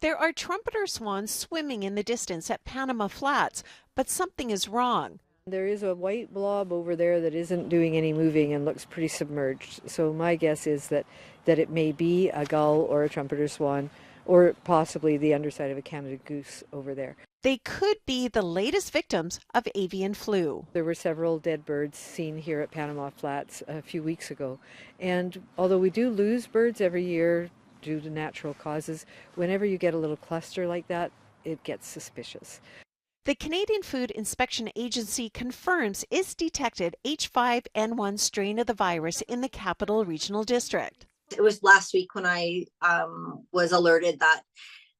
There are trumpeter swans swimming in the distance at Panama Flats, but something is wrong. There is a white blob over there that isn't doing any moving and looks pretty submerged. So my guess is that it may be a gull or a trumpeter swan or possibly the underside of a Canada goose over there. They could be the latest victims of avian flu. There were several dead birds seen here at Panama Flats a few weeks ago. And although we do lose birds every year due to natural causes, whenever you get a little cluster like that, it gets suspicious. The Canadian Food Inspection Agency confirms it's detected H5N1 strain of the virus in the Capital Regional District. It was last week when I was alerted that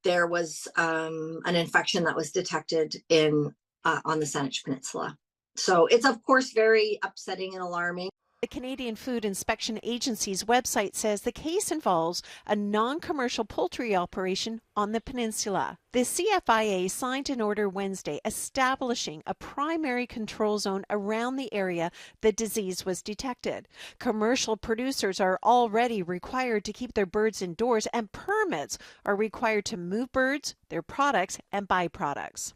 there was an infection that was detected in on the Saanich Peninsula. So it's of course very upsetting and alarming. The Canadian Food Inspection Agency's website says the case involves a non-commercial poultry operation on the peninsula. The CFIA signed an order Wednesday establishing a primary control zone around the area the disease was detected. Commercial producers are already required to keep their birds indoors, and permits are required to move birds, their products, and byproducts.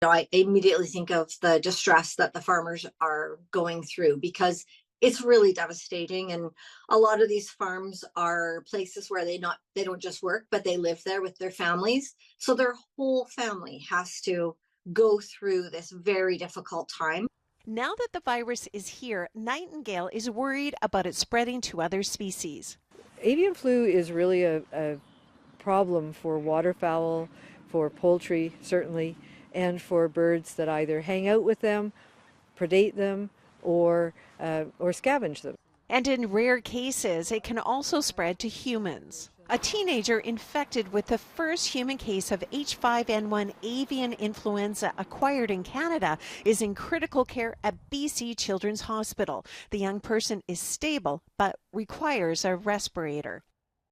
I immediately think of the distress that the farmers are going through because it's really devastating, and a lot of these farms are places where they don't just work, but they live there with their families. So their whole family has to go through this very difficult time. Now that the virus is here, Nightingale is worried about it spreading to other species. Avian flu is really a problem for waterfowl, for poultry certainly, and for birds that either hang out with them, predate them, or scavenge them. And in rare cases, it can also spread to humans. A teenager infected with the first human case of H5N1 avian influenza acquired in Canada is in critical care at BC Children's Hospital. The young person is stable but requires a respirator.